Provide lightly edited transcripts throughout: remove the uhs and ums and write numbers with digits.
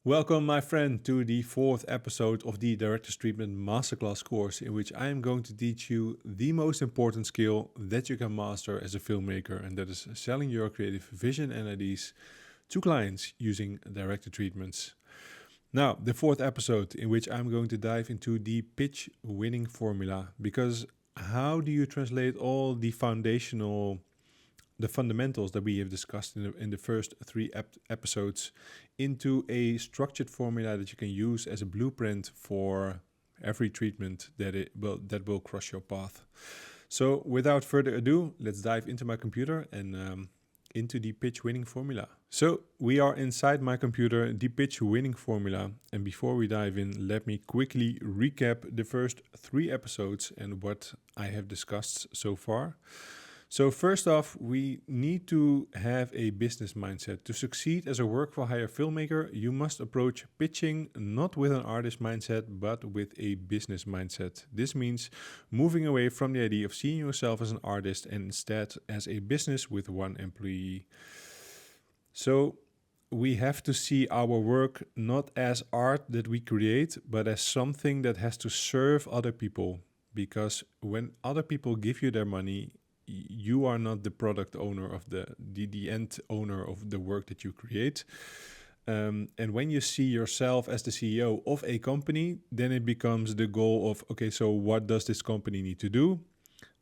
Welcome, my friend, to the fourth episode of the Director's Treatment Masterclass course, in which I am going to teach you the most important skill that you can master as a filmmaker, and that is selling your creative vision and ideas to clients using director treatments. Now, the fourth episode, in which I'm going to dive into the pitch winning formula, because how do you translate all the fundamentals that we have discussed in the first three episodes into a structured formula that you can use as a blueprint for every treatment that will cross your path. So without further ado, let's dive into my computer and into the pitch winning formula. So we are inside my computer, the pitch winning formula. And before we dive in, let me quickly recap the first three episodes and what I have discussed so far. So first off, we need to have a business mindset. To succeed as a work-for-hire filmmaker, you must approach pitching not with an artist mindset, but with a business mindset. This means moving away from the idea of seeing yourself as an artist and instead as a business with one employee. So we have to see our work not as art that we create, but as something that has to serve other people. Because when other people give you their money, you are not the product owner of the end owner of the work that you create. And when you see yourself as the CEO of a company, then it becomes the goal of, okay, so what does this company need to do?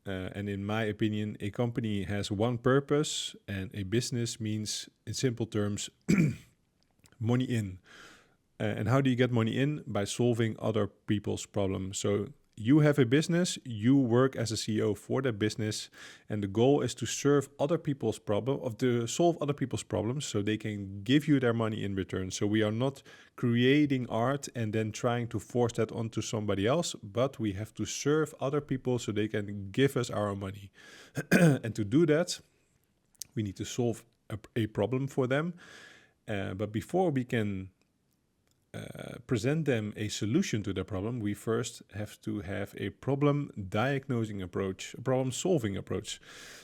And in my opinion, a company has one purpose, and a business means, in simple terms, money in. And how do you get money in? By solving other people's problems. So you have a business, you work as a CEO for that business, and the goal is to serve other people's to solve other people's problems so they can give you their money in return. So we are not creating art and then trying to force that onto somebody else, but we have to serve other people so they can give us our money. And to do that, we need to solve a problem for them. But before we can present them a solution to the problem, we first have to have a problem diagnosing approach, a problem solving approach.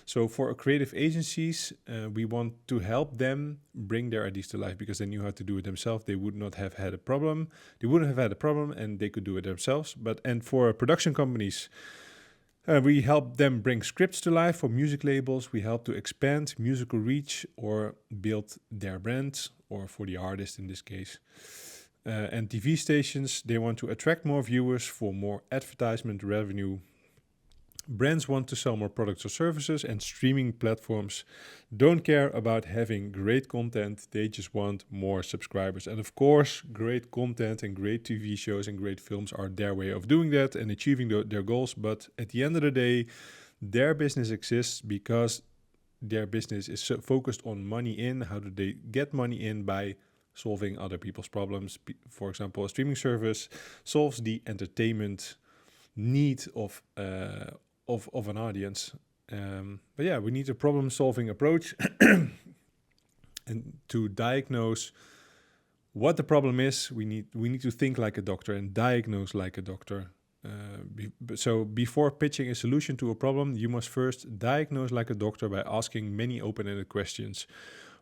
So for creative agencies, we want to help them bring their ideas to life because they knew how to do it themselves. They would not have had a problem. They wouldn't have had a problem and they could do it themselves. And for production companies, we help them bring scripts to life. For music labels, we help to expand musical reach or build their brand, or for the artist in this case. And TV stations, they want to attract more viewers for more advertisement revenue. Brands want to sell more products or services, and streaming platforms don't care about having great content. They just want more subscribers. And of course, great content and great TV shows and great films are their way of doing that and achieving their goals. But at the end of the day, their business exists because their business is focused on money in. How do they get money in? By solving other people's problems. For example, a streaming service solves the entertainment need of an audience. But yeah, we need a problem-solving approach and to diagnose what the problem is. We need to think like a doctor and diagnose like a doctor. So before pitching a solution to a problem, you must first diagnose like a doctor by asking many open-ended questions.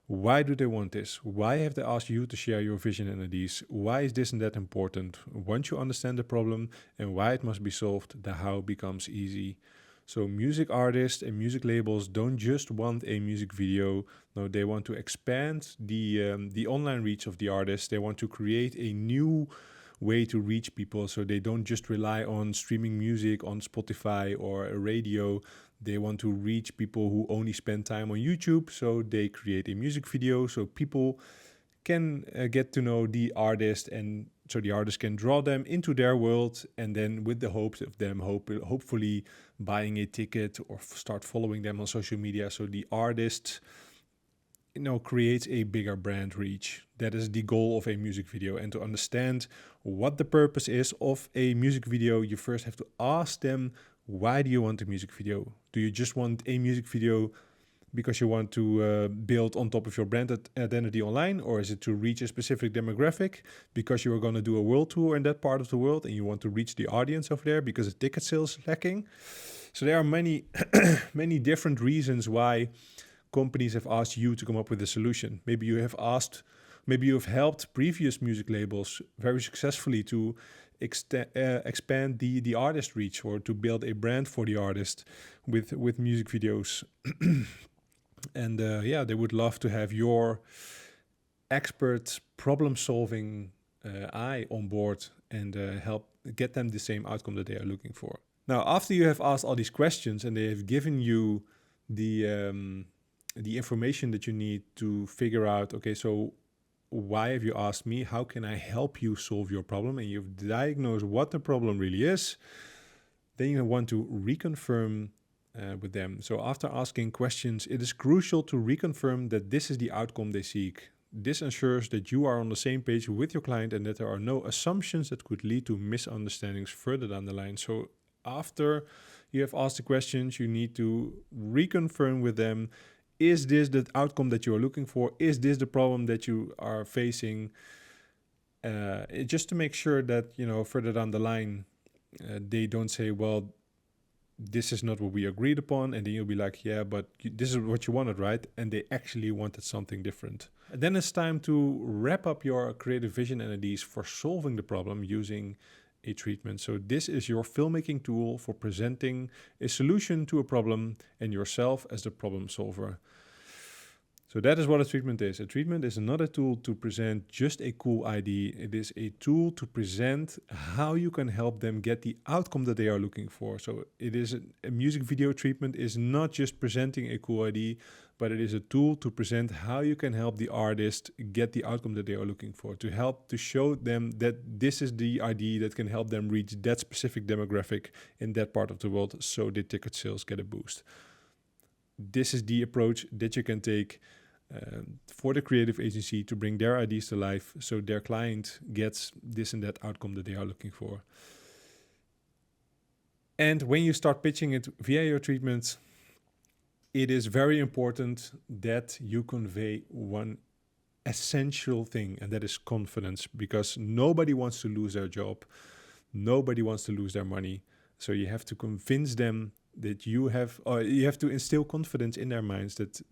Why do they want this? Why have they asked you to share your vision and ideas? Why is this and that important? Once you understand the problem and why it must be solved, the how becomes easy. So music artists and music labels don't just want a music video. No, they want to expand the online reach of the artist. They want to create a new way to reach people, so they don't just rely on streaming music on Spotify or a radio. They want to reach people who only spend time on YouTube, so they create a music video so people can get to know the artist, and so the artist can draw them into their world, and then with the hopes of them hopefully buying a ticket or start following them on social media, so the artist creates a bigger brand reach. That is the goal of a music video. And to understand what the purpose is of a music video, you first have to ask them, why do you want a music video? Do you just want a music video because you want to build on top of your brand identity online? Or is it to reach a specific demographic because you are going to do a world tour in that part of the world and you want to reach the audience over there because the ticket sales is lacking? So there are many, many different reasons why companies have asked you to come up with a solution. Maybe you have asked Maybe you've helped previous music labels very successfully to expand the artist reach, or to build a brand for the artist with music videos. And they would love to have your expert problem-solving eye on board and help get them the same outcome that they are looking for. Now, after you have asked all these questions and they have given you the information that you need to figure out, okay, so why have you asked me? How can I help you solve your problem? And you've diagnosed what the problem really is. Then you want to reconfirm with them. So after asking questions, it is crucial to reconfirm that this is the outcome they seek. This ensures that you are on the same page with your client and that there are no assumptions that could lead to misunderstandings further down the line. So after you have asked the questions, you need to reconfirm with them, is this the outcome that you are looking for? Is this the problem that you are facing? Just to make sure that, further down the line, they don't say, well, this is not what we agreed upon. And then you'll be like, yeah, but this is what you wanted, right? And they actually wanted something different. And then it's time to wrap up your creative vision and ideas for solving the problem using a treatment. So this is your filmmaking tool for presenting a solution to a problem and yourself as the problem solver. So that is what a treatment is. A treatment is not a tool to present just a cool idea. It is a tool to present how you can help them get the outcome that they are looking for. So it is a music video treatment is not just presenting a cool idea, but it is a tool to present how you can help the artist get the outcome that they are looking for, to help to show them that this is the idea that can help them reach that specific demographic in that part of the world, so the ticket sales get a boost. This is the approach that you can take for the creative agency to bring their ideas to life, so their client gets this and that outcome that they are looking for. And when you start pitching it via your treatment, it is very important that you convey one essential thing, and that is confidence, because nobody wants to lose their job. Nobody wants to lose their money. So you have to convince them that you have to instill confidence in their minds that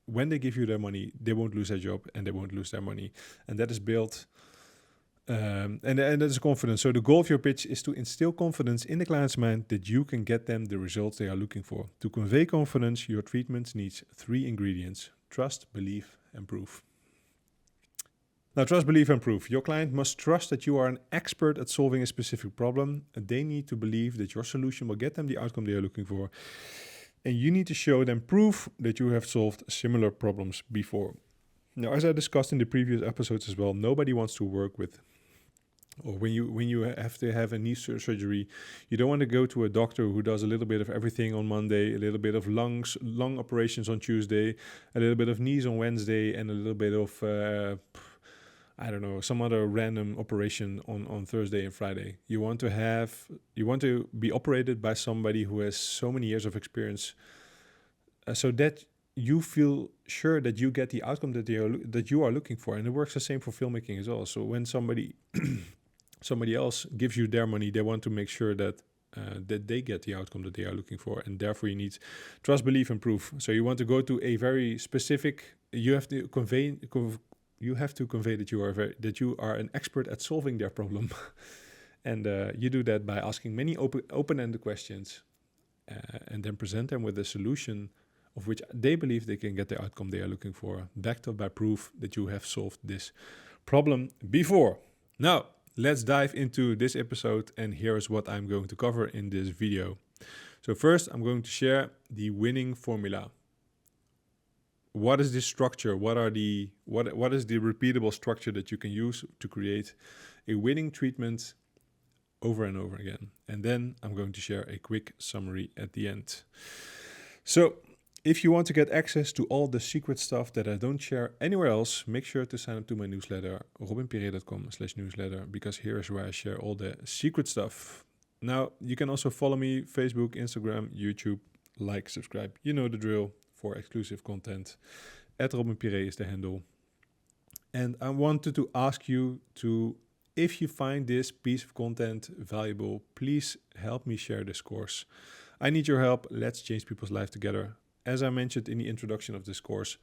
when they give you their money, they won't lose their job and they won't lose their money. And that is built, and that is confidence. So the goal of your pitch is to instill confidence in the client's mind that you can get them the results they are looking for. To convey confidence, your treatment needs 3 ingredients: trust, belief, and proof. Now, trust, belief, and proof. Your client must trust that you are an expert at solving a specific problem, and they need to believe that your solution will get them the outcome they are looking for. And you need to show them proof that you have solved similar problems before. Now, as I discussed in the previous episodes as well, nobody wants to work with, or when you have to have a knee surgery, you don't want to go to a doctor who does a little bit of everything on Monday, a little bit of lung operations on Tuesday, a little bit of knees on Wednesday, and a little bit of some other random operation on Thursday and Friday. You want to be operated by somebody who has so many years of experience, so that you feel sure that you get the outcome that you are looking for. And it works the same for filmmaking as well. So when somebody else gives you their money, they want to make sure that they get the outcome that they are looking for, and therefore you need trust, belief, and proof. So you want to go to a very specific. You have to convey that you are an expert at solving their problem, and you do that by asking many open-ended questions, and then present them with a solution of which they believe they can get the outcome they are looking for, backed up by proof that you have solved this problem before. Now, let's dive into this episode, and here's what I'm going to cover in this video. So first, I'm going to share the winning formula. What is this structure? What is the repeatable structure that you can use to create a winning treatment over and over again? And then I'm going to share a quick summary at the end. So if you want to get access to all the secret stuff that I don't share anywhere else, make sure to sign up to my newsletter, robinpire.com/newsletter, because here is where I share all the secret stuff. Now, you can also follow me, Facebook, Instagram, YouTube, like, subscribe. You know the drill. For exclusive content. @RobinPire is the handle. And I wanted to ask you to, if you find this piece of content valuable, please help me share this course. I need your help. Let's change people's life together. As I mentioned in the introduction of this course,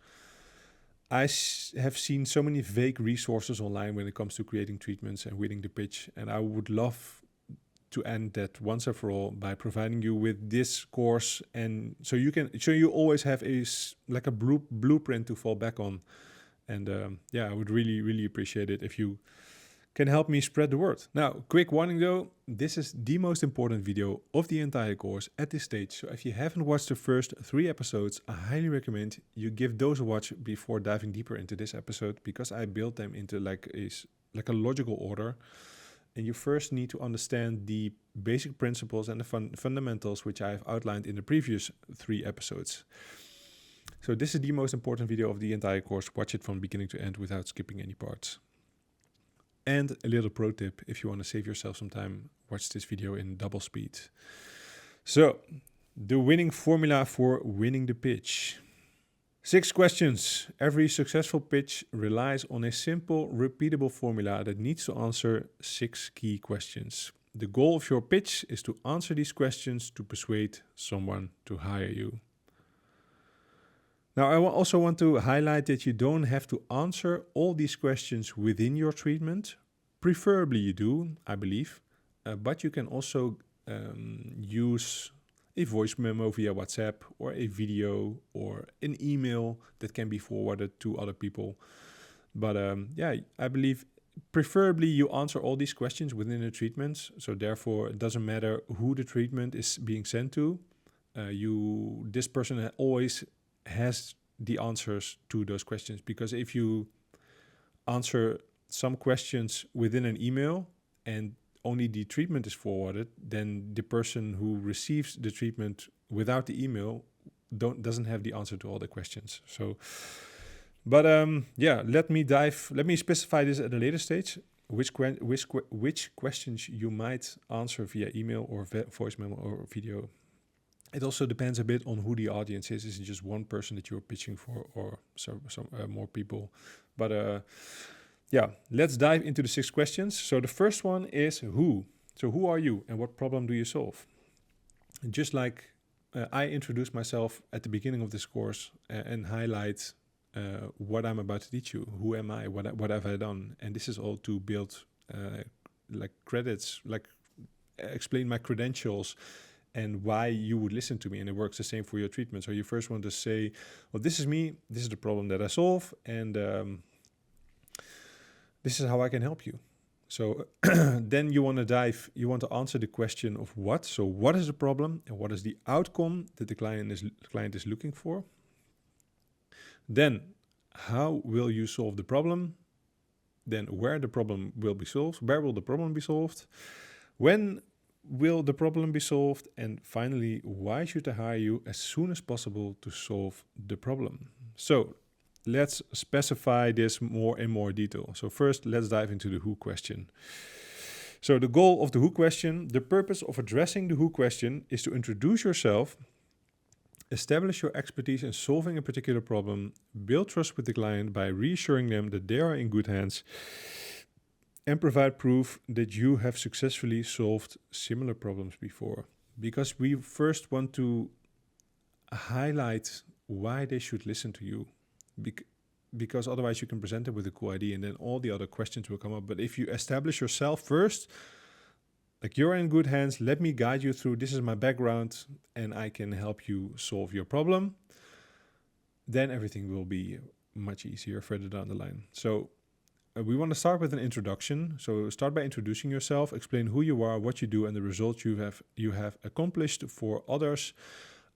have seen so many vague resources online when it comes to creating treatments and winning the pitch, and I would love to end that once and for all by providing you with this course, and so you always have a blueprint to fall back on. And I would really appreciate it if you can help me spread the word. Now, quick warning though, this is the most important video of the entire course at this stage. So if you haven't watched the first 3 episodes, I highly recommend you give those a watch before diving deeper into this episode, because I built them into like a logical order. And you first need to understand the basic principles and the fundamentals, which I have outlined in the previous 3 episodes. So this is the most important video of the entire course. Watch it from beginning to end without skipping any parts. And a little pro tip, if you want to save yourself some time, watch this video in double speed. So, the winning formula for winning the pitch. 6 questions. Every successful pitch relies on a simple, repeatable formula that needs to answer 6 key questions. The goal of your pitch is to answer these questions to persuade someone to hire you. Now, I also want to highlight that you don't have to answer all these questions within your treatment. Preferably you do, I believe, but you can also use a voice memo via WhatsApp or a video or an email that can be forwarded to other people. But I believe preferably you answer all these questions within the treatment. So therefore, it doesn't matter who the treatment is being sent to. This person always has the answers to those questions, because if you answer some questions within an email and only the treatment is forwarded, then the person who receives the treatment without the email doesn't have the answer to all the questions. So, but let me specify this at a later stage, which questions you might answer via email or voice memo or video. It also depends a bit on who the audience is. Is it just one person that you're pitching for, or some more people? But let's dive into the 6 questions. So the first one is who. So who are you and what problem do you solve? And just like I introduce myself at the beginning of this course and highlight what I'm about to teach you. Who am I? What have I done? And this is all to build credits, explain my credentials and why you would listen to me. And it works the same for your treatment. So you first want to say, well, this is me, this is the problem that I solve, and this is how I can help you. So then you want to answer the question of what. So what is the problem and what is the outcome that the client is looking for? Then how will you solve the problem? Then where the problem will be solved? Where will the problem be solved? When will the problem be solved? And finally, why should I hire you as soon as possible to solve the problem? So let's specify this more in more detail. So first, let's dive into the who question. So the goal of the who question, the purpose of addressing the who question is to introduce yourself, establish your expertise in solving a particular problem, build trust with the client by reassuring them that they are in good hands, and provide proof that you have successfully solved similar problems before. Because we first want to highlight why they should listen to you. Because otherwise you can present them with a cool idea and then all the other questions will come up. But if you establish yourself first, like you're in good hands, let me guide you through, this is my background and I can help you solve your problem, then everything will be much easier further down the line. So we want to start with an introduction. So start by introducing yourself, explain who you are, what you do, and the results you have accomplished for others.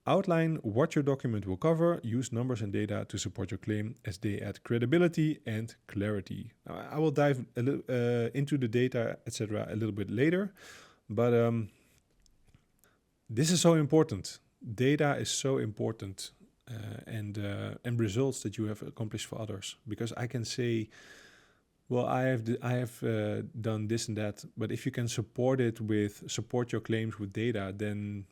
Outline what your document will cover. Use numbers and data to support your claim as they add credibility and clarity. Now, I will dive a little into the data, etc., a little bit later, but this is so important. Data is so important, and results that you have accomplished for others. Because I can say, well, I have done this and that, but if you can support your claims with data, then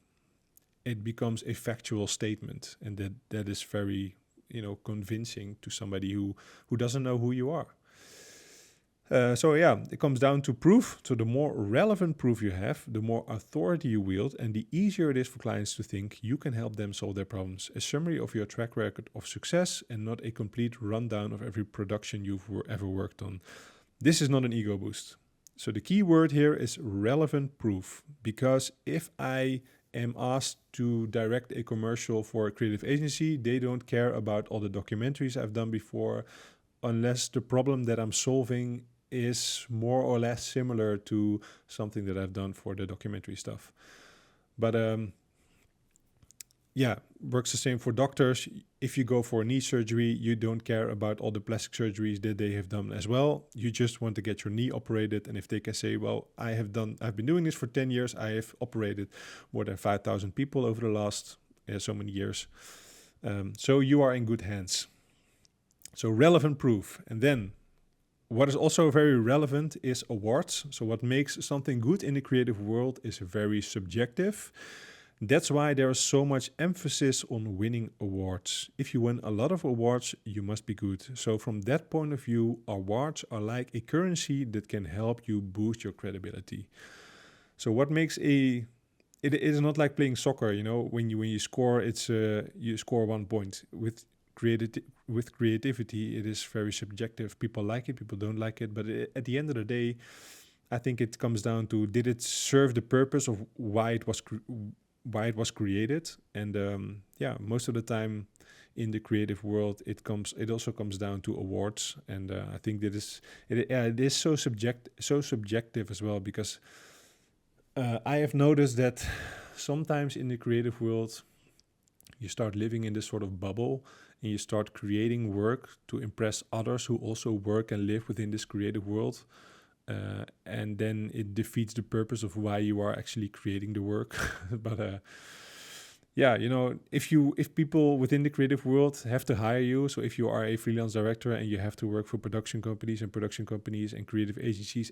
it becomes a factual statement, and that is very, convincing to somebody who doesn't know who you are. So yeah, it comes down to proof. So the more relevant proof you have, the more authority you wield, and the easier it is for clients to think you can help them solve their problems. A summary of your track record of success and not a complete rundown of every production you've ever worked on. This is not an ego boost. So the key word here is relevant proof, because if I am asked to direct a commercial for a creative agency, they don't care about all the documentaries I've done before, unless the problem that I'm solving is more or less similar to something that I've done for the documentary stuff. But yeah, works the same for doctors. If you go for a knee surgery, you don't care about all the plastic surgeries that they have done as well. You just want to get your knee operated. And if they can say, well, I've been doing this for 10 years. I have operated more than 5,000 people over the last so many years. So you are in good hands. So relevant proof. And then what is also very relevant is awards. So what makes something good in the creative world is very subjective. That's why there is so much emphasis on winning awards. If you win a lot of awards, you must be good. So from that point of view, awards are like a currency that can help you boost your credibility. So what makes it is not like playing soccer, when you score, it's you score 1 point. With creativity, it is very subjective. People like it, people don't like it, but at the end of the day, I think it comes down to, did it serve the purpose of why it was created? And most of the time in the creative world, it also comes down to awards. And I think that it is so subjective as well, because I have noticed that sometimes in the creative world, you start living in this sort of bubble, and you start creating work to impress others who also work and live within this creative world. And then it defeats the purpose of why you are actually creating the work. But if people within the creative world have to hire you, so if you are a freelance director and you have to work for production companies and creative agencies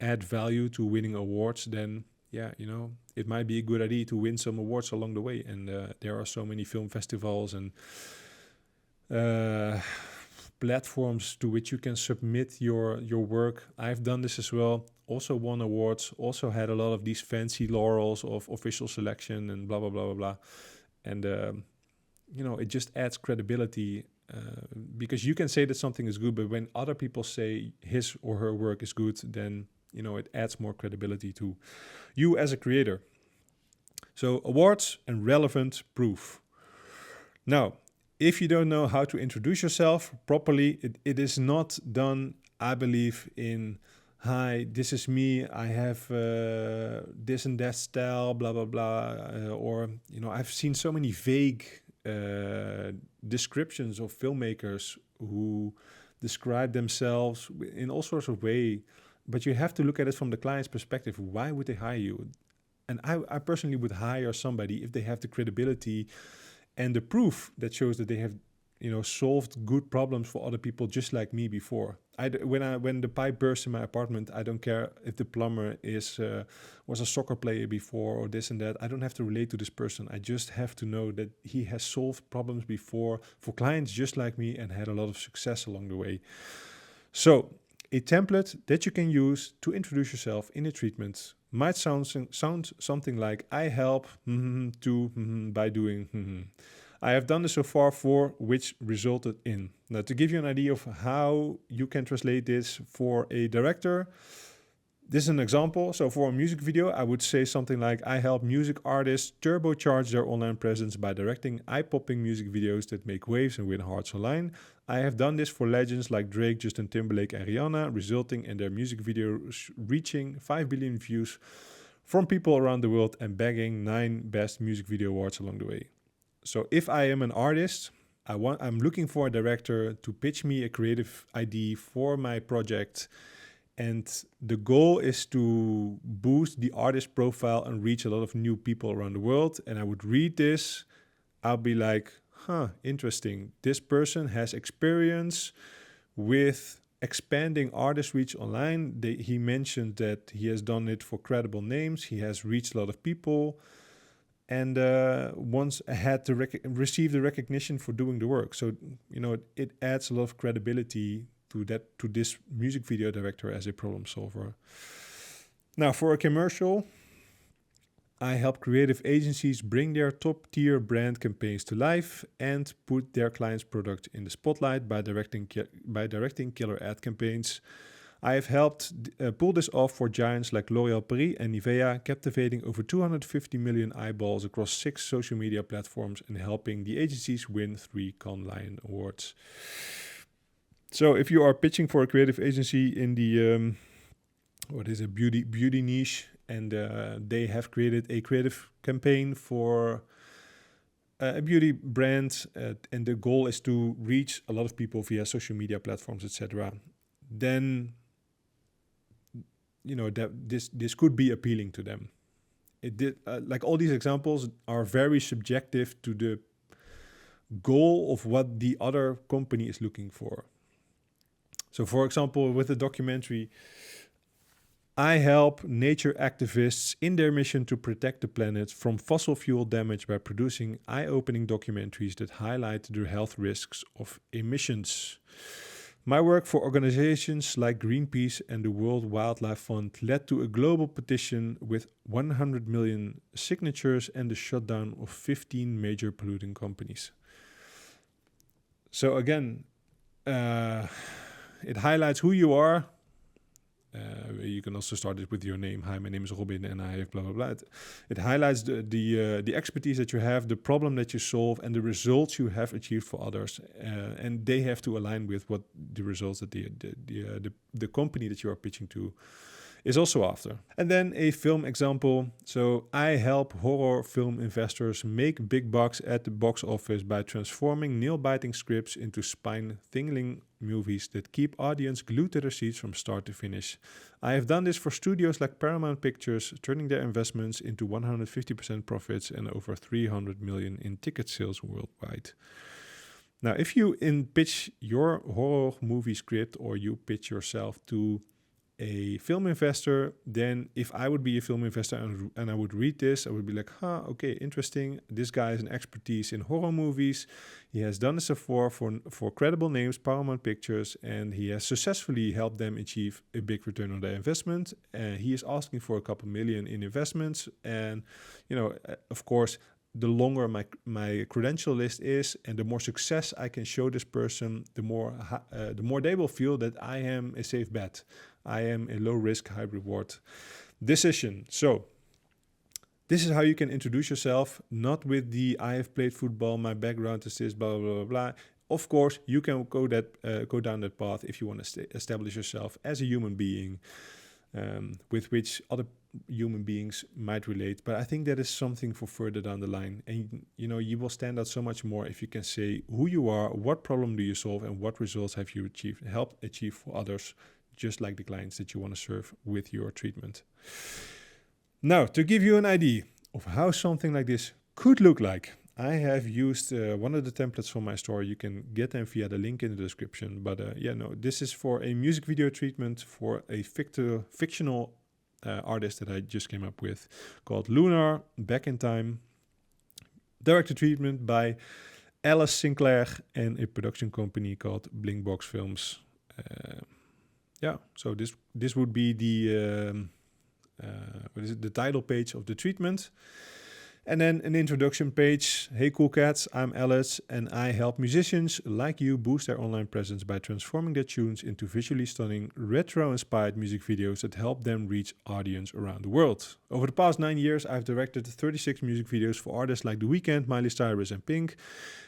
add value to winning awards, then it might be a good idea to win some awards along the way. And there are so many film festivals and platforms to which you can submit your work. I've done this as well. Also won awards. Also had a lot of these fancy laurels of official selection and blah blah blah blah blah. And it just adds credibility, because you can say that something is good, but when other people say his or her work is good, then it adds more credibility to you as a creator. So awards and relevant proof. Now, if you don't know how to introduce yourself properly, it is not done, I believe, in, hi, this is me, I have this and that style, blah, blah, blah. Or, I've seen so many vague descriptions of filmmakers who describe themselves in all sorts of ways. But you have to look at it from the client's perspective. Why would they hire you? And I personally would hire somebody if they have the credibility and the proof that shows that they have, solved good problems for other people just like me before. When the pipe bursts in my apartment, I don't care if the plumber was a soccer player before or this and that. I don't have to relate to this person. I just have to know that he has solved problems before for clients just like me and had a lot of success along the way. So a template that you can use to introduce yourself in a treatment might sound something like, I help by doing. I have done this so far for which resulted in. Now, to give you an idea of how you can translate this for a director, this is an example. So for a music video, I would say something like, I help music artists turbocharge their online presence by directing eye-popping music videos that make waves and win hearts online. I have done this for legends like Drake, Justin Timberlake, and Rihanna, resulting in their music videos reaching 5 billion views from people around the world and bagging 9 best music video awards along the way. So if I am an artist, I'm looking for a director to pitch me a creative idea for my project. And the goal is to boost the artist profile and reach a lot of new people around the world. And I would read this, I'll be like, interesting. This person has experience with expanding artist reach online. He mentioned that he has done it for credible names. He has reached a lot of people and once had to receive the recognition for doing the work. So, it adds a lot of credibility to this music video director as a problem solver. Now, for a commercial, I help creative agencies bring their top-tier brand campaigns to life and put their clients' product in the spotlight by directing killer ad campaigns. I have helped pull this off for giants like L'Oréal Paris and Nivea, captivating over 250 million eyeballs across 6 social media platforms and helping the agencies win 3 Cannes Lion Awards. So if you are pitching for a creative agency in the beauty niche, and they have created a creative campaign for a beauty brand, and the goal is to reach a lot of people via social media platforms, etc., then that this could be appealing to them. Like all these examples are very subjective to the goal of what the other company is looking for. So, for example, with the documentary, I help nature activists in their mission to protect the planet from fossil fuel damage by producing eye-opening documentaries that highlight the health risks of emissions. My work for organizations like Greenpeace and the World Wildlife Fund led to a global petition with 100 million signatures and the shutdown of 15 major polluting companies. So again, it highlights who you are. You can also start it with your name. Hi, my name is Robin and I have blah, blah, blah. It highlights the expertise that you have, the problem that you solve, and the results you have achieved for others. And they have to align with what the results that the company that you are pitching to is also after. And then a film example. So I help horror film investors make big bucks at the box office by transforming nail-biting scripts into spine-tingling movies that keep audience glued to their seats from start to finish. I have done this for studios like Paramount Pictures, turning their investments into 150% profits and over 300 million in ticket sales worldwide. Now, if you pitch your horror movie script or you pitch yourself to a film investor, then if I would be a film investor and I would read this, I would be like, okay, interesting. This guy has an expertise in horror movies. He has done this before for credible names, Paramount Pictures, and he has successfully helped them achieve a big return on their investment. He is asking for a couple million in investments. And, of course, the longer my credential list is and the more success I can show this person, the more they will feel that I am a safe bet. I am a low risk, high reward decision. So this is how you can introduce yourself, not with the I have played football, my background is this, blah, blah, blah, blah. Of course, you can go down that path if you want to establish yourself as a human being with which other human beings might relate. But I think that is something for further down the line. And, you will stand out so much more if you can say who you are, what problem do you solve, and what results have you helped achieve for others, just like the clients that you want to serve with your treatment. Now, to give you an idea of how something like this could look like, I have used one of the templates from my store. You can get them via the link in the description. But this is for a music video treatment for a fictional artist that I just came up with called Lunar, Back in Time. Director treatment by Alice Sinclair and a production company called Blinkbox Films. So this would be the title page of the treatment. And then an introduction page. Hey cool cats, I'm Alice and I help musicians like you boost their online presence by transforming their tunes into visually stunning, retro-inspired music videos that help them reach audience around the world. Over the past 9 years, I've directed 36 music videos for artists like The Weeknd, Miley Cyrus and Pink.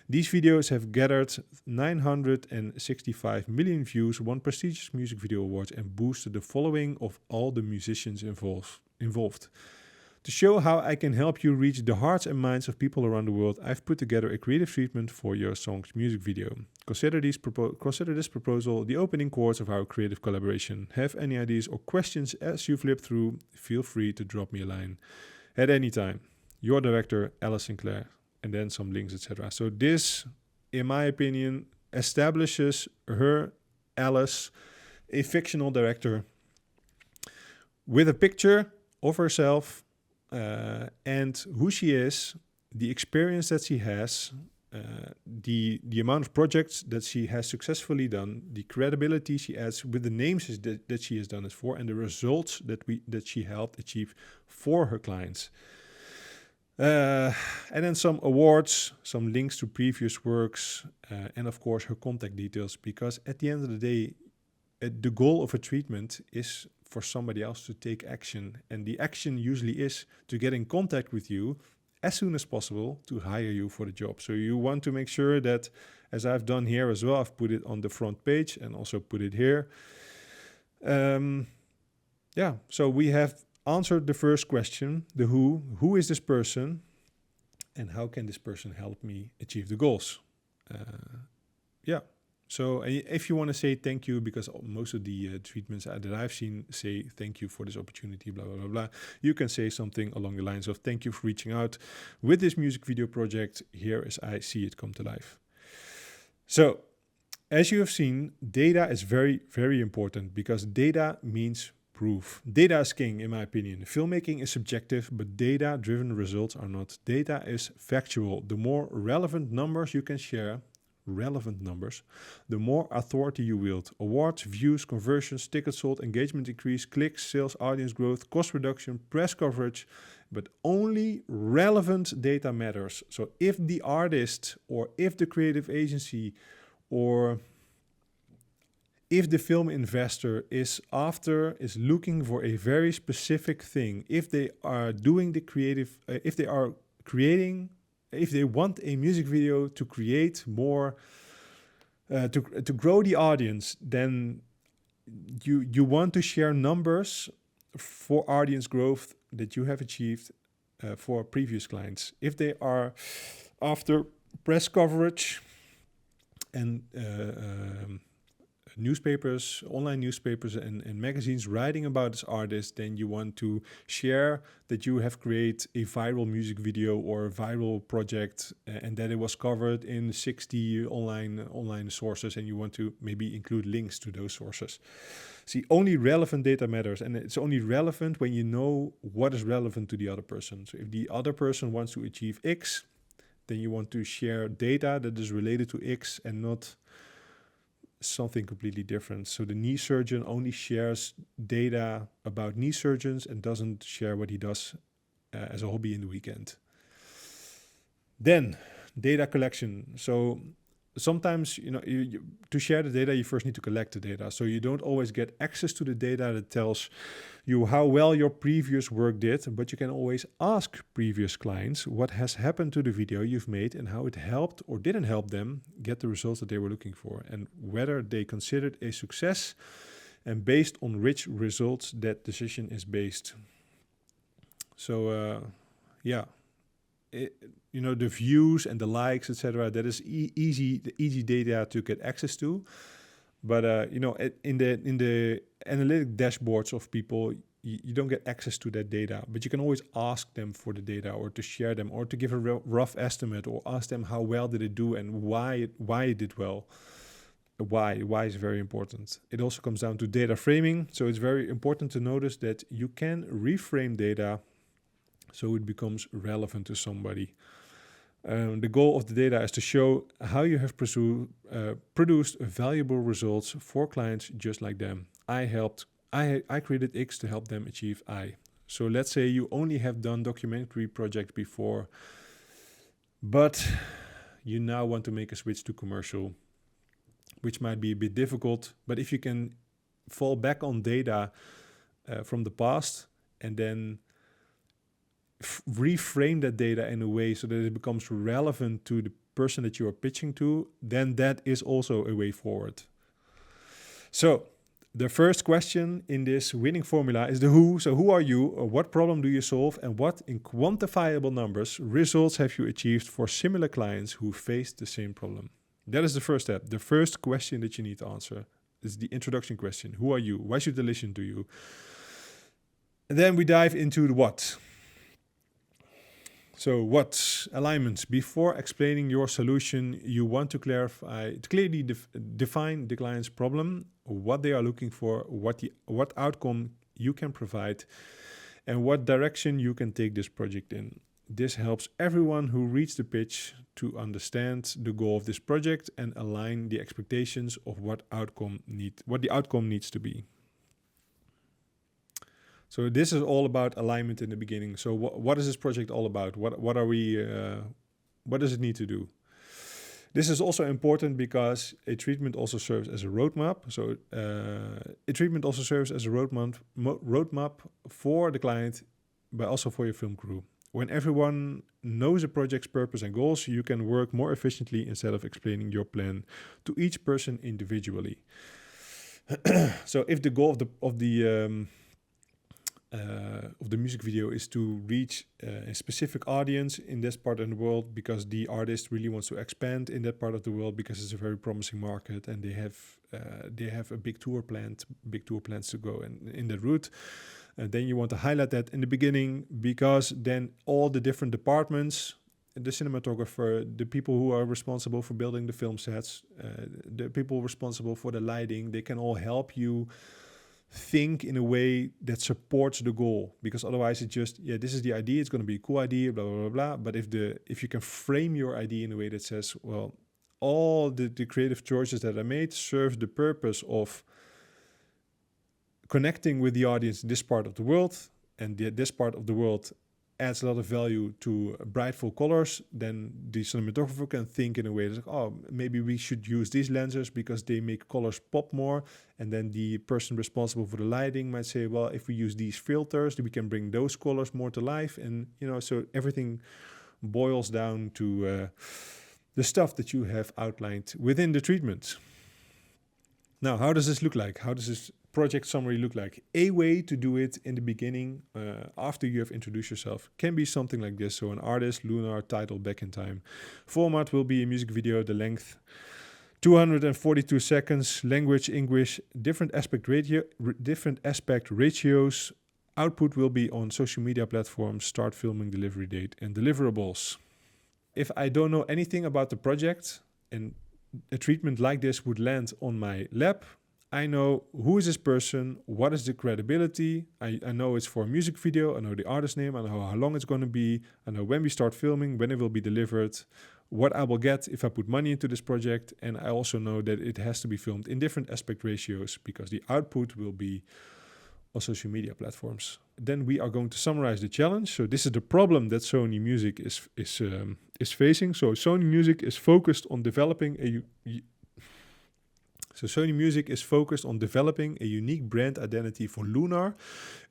These videos have gathered 965 million views, won prestigious music video awards and boosted the following of all the musicians involved. To show how I can help you reach the hearts and minds of people around the world, I've put together a creative treatment for your song's music video. Consider this proposal the opening chords of our creative collaboration. Have any ideas or questions as you flip through, feel free to drop me a line at any time. Your director, Alice Sinclair, and then some links, etc. So this, in my opinion, establishes her, Alice, a fictional director, with a picture of herself and who she is, the experience that she has, the amount of projects that she has successfully done, the credibility she adds with the names that she has done it for, and the results that she helped achieve for her clients. And then some awards, some links to previous works, and of course her contact details, because at the end of the day, the goal of a treatment is for somebody else to take action. And the action usually is to get in contact with you as soon as possible to hire you for the job. So you want to make sure that, as I've done here as well, I've put it on the front page and also put it here. So we have answered the first question, the who is this person, and how can this person help me achieve the goals? So if you want to say thank you, because most of the treatments that I've seen say thank you for this opportunity, blah, blah, blah, blah, you can say something along the lines of thank you for reaching out with this music video project here as I see it come to life. So as you have seen, data is very, very important, because data means proof. Data is king, in my opinion. Filmmaking is subjective, but data-driven results are not. Data is factual. The more relevant numbers you can share, the more authority you wield. Awards, views, conversions, tickets sold, engagement increase, clicks, sales, audience growth, cost reduction, press coverage, but only relevant data matters. So if the artist or if the creative agency or if the film investor is looking for a very specific thing, if they are doing the creative, if they want a music video to create more, to grow the audience, then you want to share numbers for audience growth that you have achieved for previous clients. If they are after press coverage and newspapers, online newspapers and magazines writing about this artist, then you want to share that you have created a viral music video or a viral project and that it was covered in 60 online sources, and you want to maybe include links to those sources. See, only relevant data matters, and it's only relevant when you know what is relevant to the other person. So if the other person wants to achieve X, then you want to share data that is related to X and not something completely different. So the knee surgeon only shares data about knee surgeons and doesn't share what he does as a hobby in the weekend. Then data collection. So sometimes, to share the data, you first need to collect the data. So you don't always get access to the data that tells you how well your previous work did, but you can always ask previous clients what has happened to the video you've made and how it helped or didn't help them get the results that they were looking for, and whether they considered a success, and based on which results that decision is based. So, the views and the likes, etc. That is easy data to get access to. But in the analytic dashboards of people, you don't get access to that data. But you can always ask them for the data, or to share them, or to give a rough estimate, or ask them how well did it do and why it did well. Why is very important. It also comes down to data framing. So it's very important to notice that you can reframe data so it becomes relevant to somebody. The goal of the data is to show how you have produced valuable results for clients just like them. I created X to help them achieve Y. So let's say you only have done documentary project before, but you now want to make a switch to commercial, which might be a bit difficult. But if you can fall back on data from the past and then reframe that data in a way so that it becomes relevant to the person that you are pitching to, then that is also a way forward. So the first question in this winning formula is the who. So who are you, or what problem do you solve, and what in quantifiable numbers results have you achieved for similar clients who faced the same problem? That is the first step. The first question that you need to answer is the introduction question. Who are you? Why should they listen to you? And then we dive into the what. So what? Alignments. Before explaining your solution, you want to clearly define the client's problem, what they are looking for, what outcome you can provide, and what direction you can take this project in. This helps everyone who reads the pitch to understand the goal of this project and align the expectations of what the outcome needs to be. So this is all about alignment in the beginning. So what is this project all about? What does it need to do? This is also important because a treatment also serves as a roadmap. So a treatment also serves as a roadmap for the client, but also for your film crew. When everyone knows a project's purpose and goals, you can work more efficiently instead of explaining your plan to each person individually. So if the goal of the music video is to reach a specific audience in this part of the world, because the artist really wants to expand in that part of the world because it's a very promising market and they have a big tour plans to go in that route. Then you want to highlight that in the beginning, because then all the different departments, the cinematographer, the people who are responsible for building the film sets, the people responsible for the lighting, they can all help you think in a way that supports the goal, because otherwise it's just, this is the idea, it's going to be a cool idea, blah, blah, blah, blah. But if you can frame your idea in a way that says, well, all the creative choices that I made serve the purpose of connecting with the audience in this part of the world, and this part of the world adds a lot of value to brightful colors, then the cinematographer can think in a way that's like, oh, maybe we should use these lenses because they make colors pop more. And then the person responsible for the lighting might say, well, if we use these filters, we can bring those colors more to life. And, so everything boils down to the stuff that you have outlined within the treatment. Now, how does this look like? How does this project summary look like? A way to do it in the beginning, after you have introduced yourself, can be something like this. So an artist, Lunar, title, Back in Time. Format will be a music video, the length 242 seconds, language English, different aspect ratios. Output will be on social media platforms, start filming, delivery date, and deliverables. If I don't know anything about the project and a treatment like this would land on my lap, I know who is this person, what is the credibility, I know it's for a music video, I know the artist name, I know how long it's going to be, I know when we start filming, when it will be delivered, what I will get if I put money into this project, and I also know that it has to be filmed in different aspect ratios because the output will be on social media platforms. Then we are going to summarize the challenge. So this is the problem that Sony Music is facing. So Sony Music is focused on developing a unique brand identity for Lunar,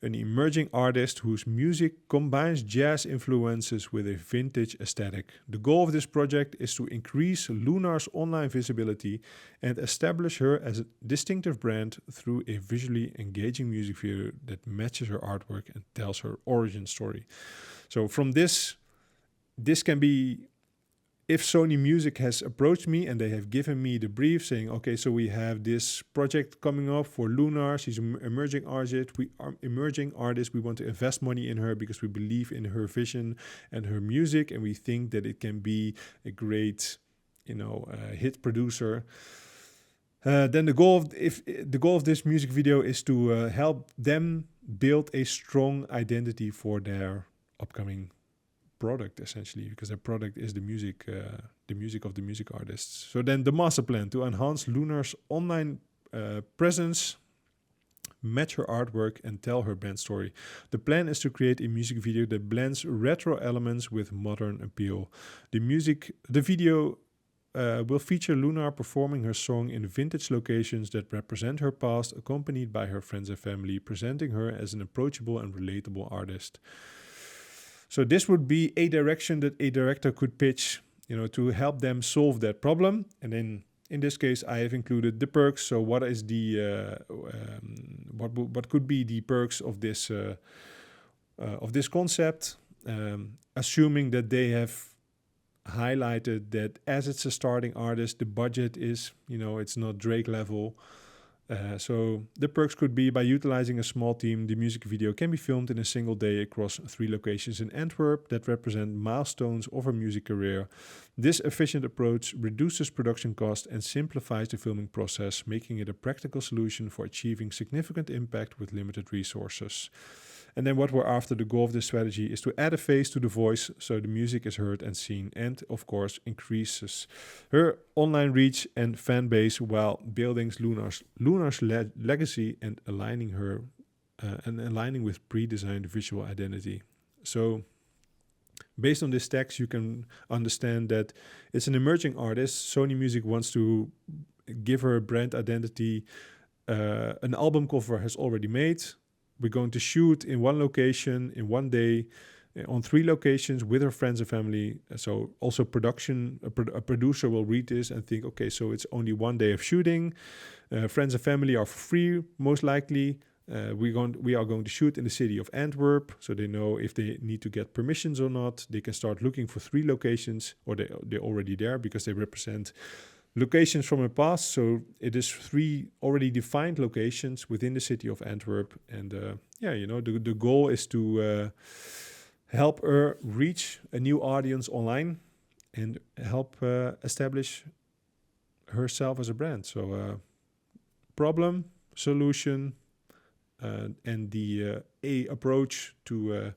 an emerging artist whose music combines jazz influences with a vintage aesthetic. The goal of this project is to increase Lunar's online visibility and establish her as a distinctive brand through a visually engaging music video that matches her artwork and tells her origin story. So from this can be, if Sony Music has approached me and they have given me the brief saying, okay, so we have this project coming up for Lunar, she's an emerging artist, we want to invest money in her because we believe in her vision and her music, and we think that it can be a great, hit producer. Then the goal of this music video is to help them build a strong identity for their upcoming product, essentially, because their product is the music of the music artists. So then the master plan to enhance Lunar's online presence, match her artwork, and tell her brand story. The plan is to create a music video that blends retro elements with modern appeal. The video will feature Lunar performing her song in vintage locations that represent her past, accompanied by her friends and family, presenting her as an approachable and relatable artist. So this would be a direction that a director could pitch, to help them solve that problem. And then in this case, I have included the perks. So what is what could be the perks of this concept? Assuming that they have highlighted that as it's a starting artist, the budget is, it's not Drake level. So the perks could be, by utilizing a small team, the music video can be filmed in a single day across 3 locations in Antwerp that represent milestones of her music career. This efficient approach reduces production costs and simplifies the filming process, making it a practical solution for achieving significant impact with limited resources. And then what we're after, the goal of this strategy is to add a face to the voice so the music is heard and seen, and of course increases her online reach and fan base while building Lunar's legacy and aligning her and aligning with pre-designed visual identity. So based on this text, you can understand that it's an emerging artist. Sony Music wants to give her a brand identity. An album cover has already made. We're going to shoot in one location in one day on 3 locations with her friends and family. So also a producer will read this and think, okay, so it's only one day of shooting. Friends and family are for free, most likely. We are going to shoot in the city of Antwerp, so they know if they need to get permissions or not. They can start looking for 3 locations, or they're already there because they represent locations from the past. So it is 3 already defined locations within the city of Antwerp. And the goal is to help her reach a new audience online and help establish herself as a brand. So problem, solution, and the approach to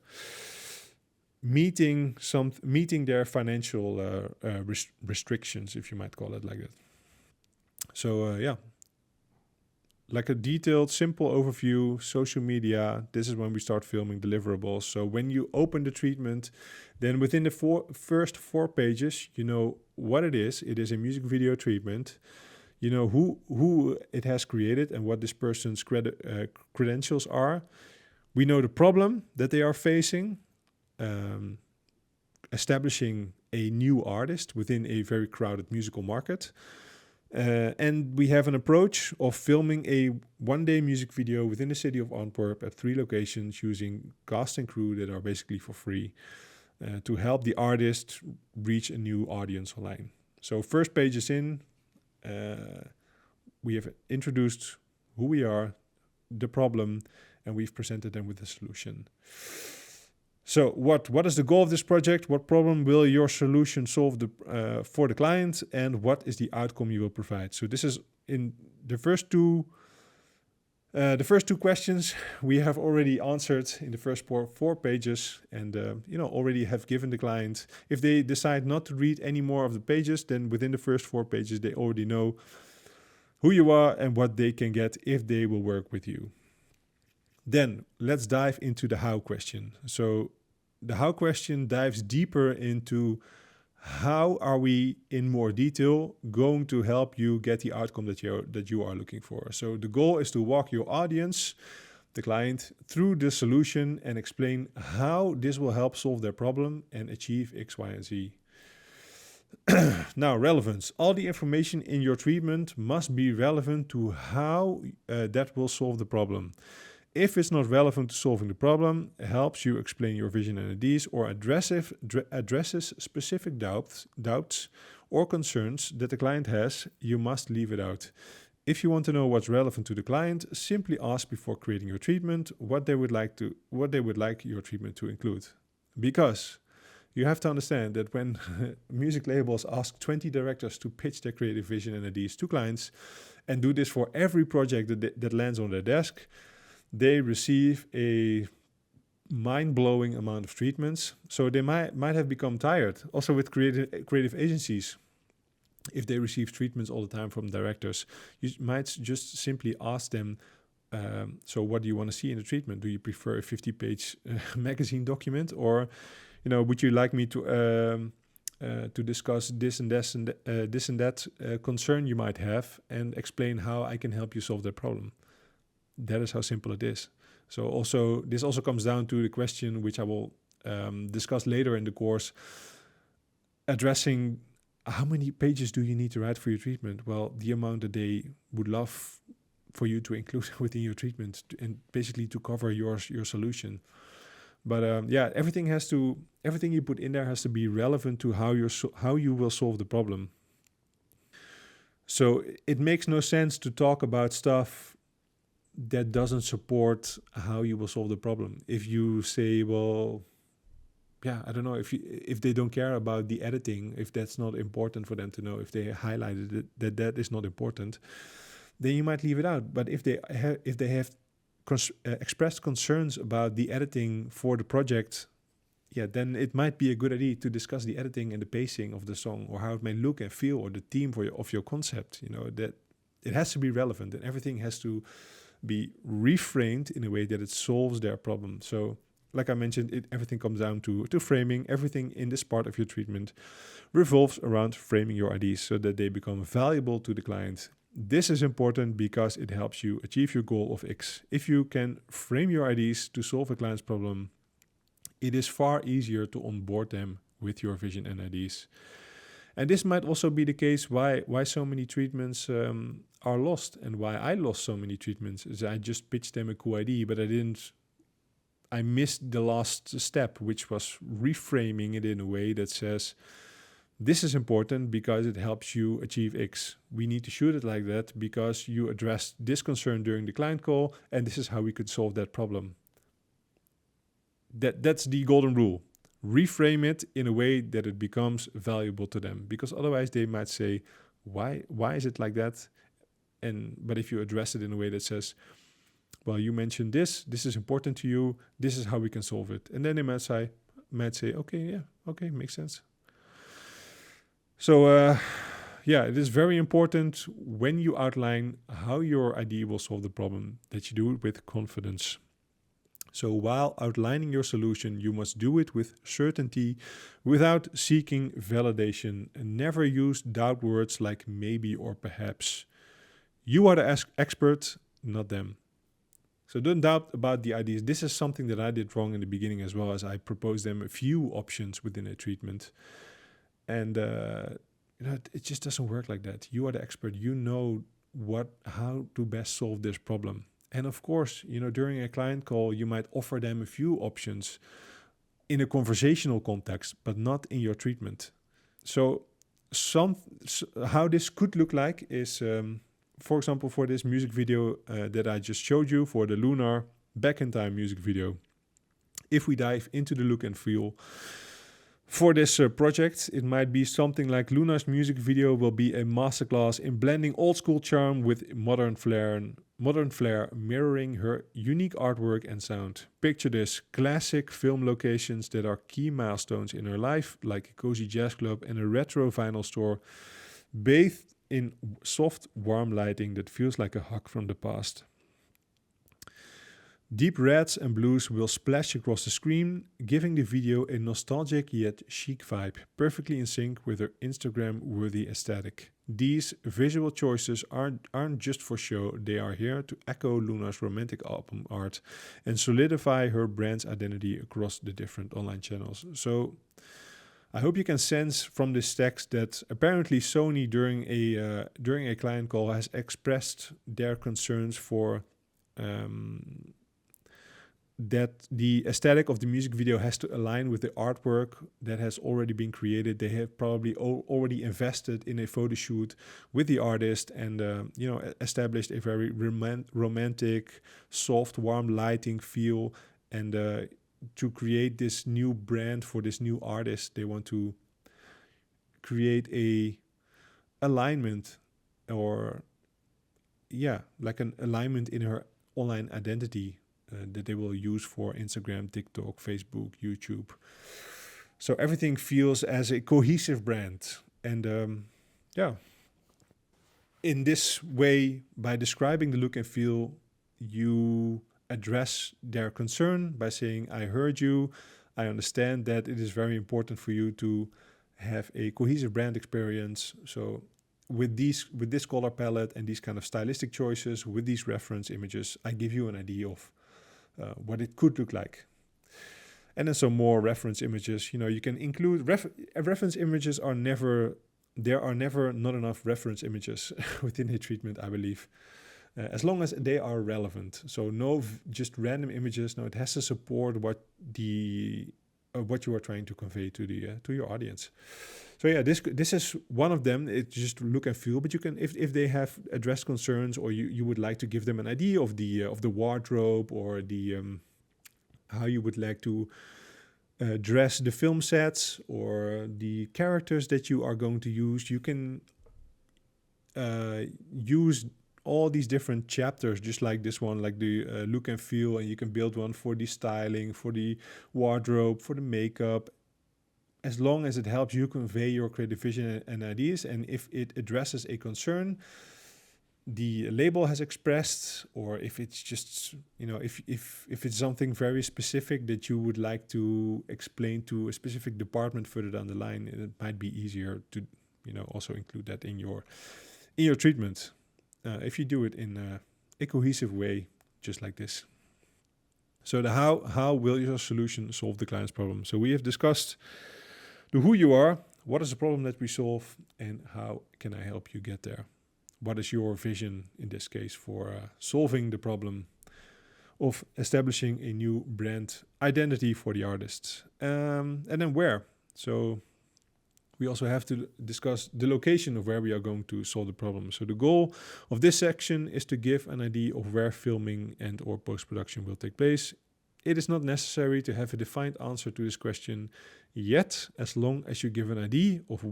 meeting their financial restrictions, if you might call it like that. So like a detailed, simple overview, social media. This is when we start filming deliverables. So when you open the treatment, then within the first 4 pages, you know what it is. It is a music video treatment. You know who it has created and what this person's credentials are. We know the problem that they are facing, establishing a new artist within a very crowded musical market. And we have an approach of filming a one-day music video within the city of Antwerp at 3 locations using cast and crew that are basically for free to help the artist reach a new audience online. So first page is in. We have introduced who we are, the problem, and we've presented them with a solution. So what is the goal of this project? What problem will your solution solve for the client? And what is the outcome you will provide? So this is in the first two questions we have already answered in the first 4 pages, and already have given the client, if they decide not to read any more of the pages, then within the first 4 pages they already know who you are and what they can get if they will work with you. Then let's dive into the how question. So the how question dives deeper into how are we in more detail going to help you get the outcome that you are looking for. So the goal is to walk your audience, the client, through the solution and explain how this will help solve their problem and achieve X, Y, and Z. Now, relevance. All the information in your treatment must be relevant to how that will solve the problem. If it's not relevant to solving the problem, it helps you explain your vision and ideas or addresses specific doubts or concerns that the client has, you must leave it out. If you want to know what's relevant to the client, simply ask before creating your treatment what they would like your treatment to include. Because you have to understand that when music labels ask 20 directors to pitch their creative vision and ideas to clients and do this for every project that lands on their desk, they receive a mind-blowing amount of treatments. So they might have become tired. Also with creative agencies, if they receive treatments all the time from directors, you might just simply ask them, so what do you want to see in the treatment? Do you prefer a 50-page magazine document, or would you like me to discuss this and that concern you might have and explain how I can help you solve that problem? That is how simple it is. So this also comes down to the question, which I will discuss later in the course, addressing how many pages do you need to write for your treatment? Well, the amount that they would love for you to include within your treatment and basically to cover your solution. But everything you put in there has to be relevant to how you will solve the problem. So it makes no sense to talk about stuff that doesn't support how you will solve the problem. If you say, well, I don't know, if they don't care about the editing, if that's not important for them to know, if they highlighted that is not important, then you might leave it out. But if they have expressed concerns about the editing for the project, yeah, then it might be a good idea to discuss the editing and the pacing of the song, or how it may look and feel, or the theme of your concept. That it has to be relevant, and everything has to be reframed in a way that it solves their problem. So, like I mentioned, everything comes down to framing. Everything in this part of your treatment revolves around framing your ideas so that they become valuable to the client. This is important because it helps you achieve your goal of X. If you can frame your ideas to solve a client's problem, it is far easier to onboard them with your vision and ideas. And this might also be the case why so many treatments are lost, and why I lost so many treatments. Is I just pitched them a cool idea, but I missed the last step, which was reframing it in a way that says, this is important because it helps you achieve X. We need to shoot it like that because you addressed this concern during the client call, and this is how we could solve that problem. That's the golden rule. Reframe it in a way that it becomes valuable to them, because otherwise they might say, why is it like that? But if you address it in a way that says, well, you mentioned this is important to you, this is how we can solve it. And then they might say, okay, makes sense. So, it is very important when you outline how your idea will solve the problem that you do it with confidence. So while outlining your solution, you must do it with certainty, without seeking validation, and never use doubt words like maybe or perhaps. You are the expert, not them. So don't doubt about the ideas. This is something that I did wrong in the beginning as well, as I proposed them a few options within a treatment. And it just doesn't work like that. You are the expert. You know how to best solve this problem. And of course, during a client call, you might offer them a few options in a conversational context, but not in your treatment. So how this could look like is, for example, for this music video that I just showed you, for the Lunar Back in Time music video. If we dive into the look and feel for this project, it might be something like Luna's music video will be a masterclass in blending old school charm with modern flair, mirroring her unique artwork and sound. Picture this: classic film locations that are key milestones in her life, like a cozy jazz club and a retro vinyl store, bathed in soft, warm lighting that feels like a hug from the past. Deep reds and blues will splash across the screen, giving the video a nostalgic yet chic vibe, perfectly in sync with her Instagram-worthy aesthetic. These visual choices aren't just for show, they are here to echo Luna's romantic album art and solidify her brand's identity across the different online channels. So I hope you can sense from this text that apparently Sony during a client call has expressed their concerns for that the aesthetic of the music video has to align with the artwork that has already been created. They have probably already invested in a photo shoot with the artist and established a very romantic, soft, warm lighting feel. And to create this new brand for this new artist, they want to create a alignment, or like an alignment in her online identity that they will use for Instagram, TikTok, Facebook, YouTube. So everything feels as a cohesive brand. And in this way, by describing the look and feel, you address their concern by saying, I heard you, I understand that it is very important for you to have a cohesive brand experience. So with this color palette and these kind of stylistic choices, with these reference images, I give you an idea of what it could look like. And then some more reference images. You can include reference images. There are never not enough reference images within a treatment, I believe, as long as they are relevant. So no just random images. No, it has to support what you are trying to convey to your audience. So this is one of them. It's just look and feel. But you can, if they have addressed concerns, or you would like to give them an idea of the wardrobe, or the how you would like to dress the film sets, or the characters that you are going to use, you can use all these different chapters, just like this one, like the look and feel, and you can build one for the styling, for the wardrobe, for the makeup, as long as it helps you convey your creative vision and ideas, and if it addresses a concern the label has expressed, or if it's just, if it's something very specific that you would like to explain to a specific department further down the line, it might be easier to, also include that in your treatment. If you do it in a cohesive way, just like this. So the how will your solution solve the client's problem? So we have discussed the who you are, what is the problem that we solve, and how can I help you get there? What is your vision in this case for solving the problem of establishing a new brand identity for the artists? And then where? So we also have to discuss the location of where we are going to solve the problem. So the goal of this section is to give an idea of where filming and or post-production will take place. It is not necessary to have a defined answer to this question yet, as long as you give an idea of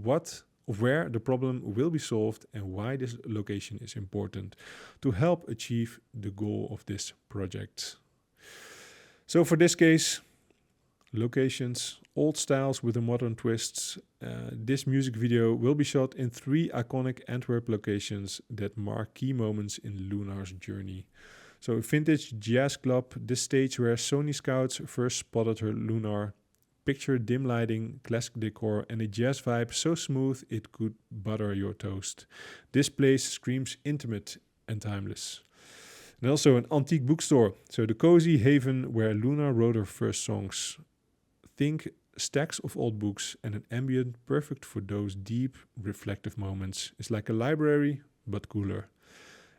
where the problem will be solved and why this location is important to help achieve the goal of this project. So for this case, locations, old styles with a modern twists. This music video will be shot in 3 iconic Antwerp locations that mark key moments in Lunar's journey. So vintage jazz club, the stage where Sony scouts first spotted her Lunar. Picture dim lighting, classic decor, and a jazz vibe so smooth it could butter your toast. This place screams intimate and timeless. And also an antique bookstore, so the cozy haven where Luna wrote her first songs. Think stacks of old books and an ambient perfect for those deep, reflective moments. It's like a library, but cooler.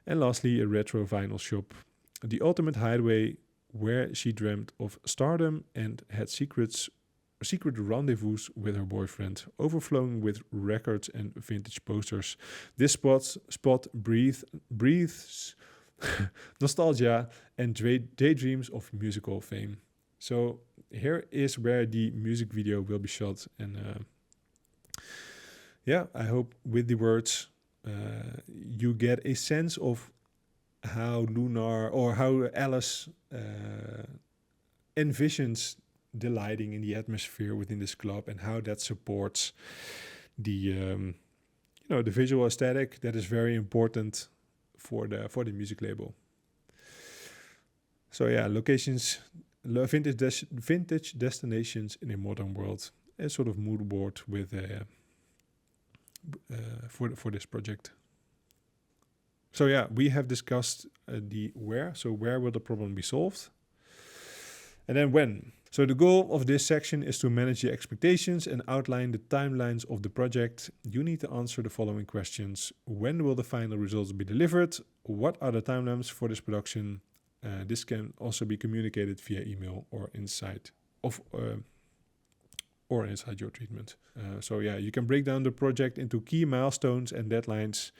And lastly, a retro vinyl shop. The ultimate hideaway where she dreamt of stardom and had secret rendezvous with her boyfriend, overflowing with records and vintage posters. This spot breathes nostalgia and daydreams of musical fame. So here is where the music video will be shot. And I hope with the words you get a sense of how Lunar or how Alice envisions the lighting in the atmosphere within this club, and how that supports the the visual aesthetic that is very important for the music label. So locations, vintage destinations in a modern world, a sort of mood board with for this project. So we have discussed the where. So where will the problem be solved? And then when. So the goal of this section is to manage the expectations and outline the timelines of the project. You need to answer the following questions. When will the final results be delivered? What are the timelines for this production? This can also be communicated via email or inside your treatment. You can break down the project into key milestones and deadlines.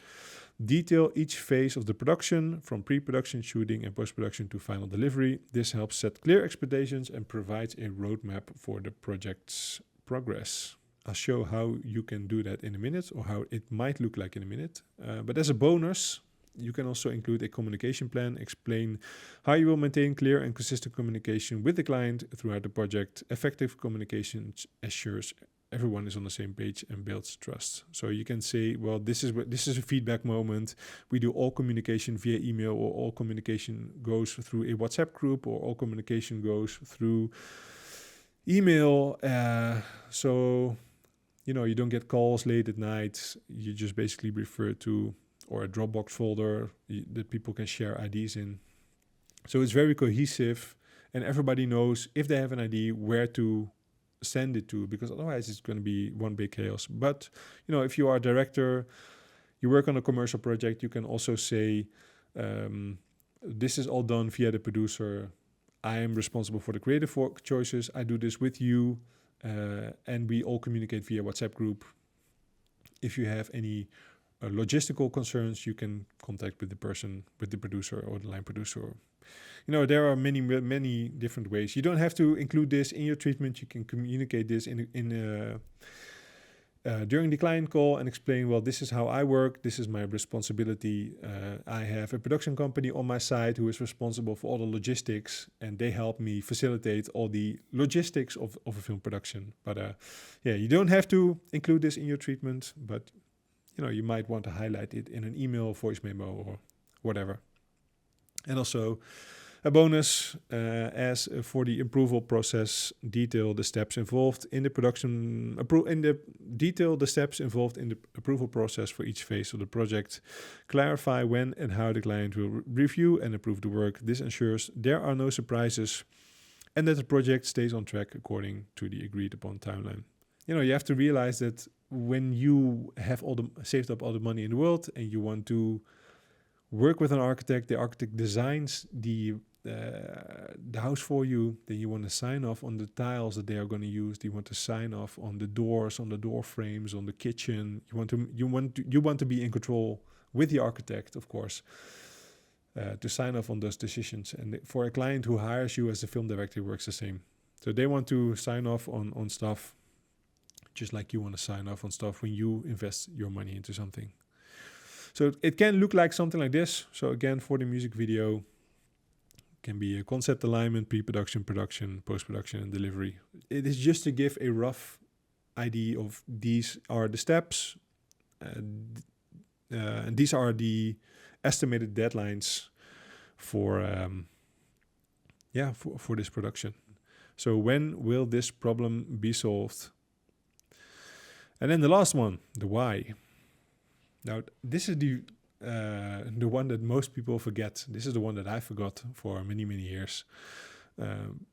Detail each phase of the production, from pre-production shooting and post-production to final delivery. This helps set clear expectations and provides a roadmap for the project's progress. I'll show how you can do that in a minute, or how it might look like in a minute. But as a bonus, you can also include a communication plan, explain how you will maintain clear and consistent communication with the client throughout the project. Effective communication assures everyone is on the same page and builds trust. So you can say, well, this is a feedback moment. We do all communication via email, or all communication goes through a WhatsApp group, or all communication goes through email. So you don't get calls late at night. You just basically refer to or a Dropbox folder that people can share ideas in. So it's very cohesive, and everybody knows if they have an idea where to send it to, because otherwise it's going to be one big chaos. But if you are a director, you work on a commercial project, you can also say, this is all done via the producer. I am responsible for the creative choices. I do this with you, and we all communicate via WhatsApp group. If you have any logistical concerns, you can contact with the producer or the line producer. There are many different ways. You don't have to include this in your treatment. You can communicate this in during the client call and explain, well, this is how I work. This is my responsibility. I have a production company on my side who is responsible for all the logistics, and they help me facilitate all the logistics of a film production. But you don't have to include this in your treatment, but you might want to highlight it in an email, voice memo, or whatever. And also a bonus, as for the approval process, detail the steps involved in the approval process for each phase of the project. Clarify when and how the client will review and approve the work. This ensures there are no surprises and that the project stays on track according to the agreed upon timeline. You have to realize that when you have saved up all the money in the world and you want to work with an architect, the architect designs the house for you, then you want to sign off on the tiles that they are going to use. You want to sign off on the doors, on the door frames, on the kitchen. You want to be in control with the architect, of course, to sign off on those decisions. And for a client who hires you as a film director, it works the same. So they want to sign off on stuff, just like you want to sign off on stuff when you invest your money into something. So it can look like something like this. So again, for the music video, can be a concept alignment, pre-production, production, post-production, and delivery. It is just to give a rough idea of these are the steps, and these are the estimated deadlines for this production. So when will this problem be solved? And then the last one, the why. Now, this is the one that most people forget. This is the one that I forgot for many, many years.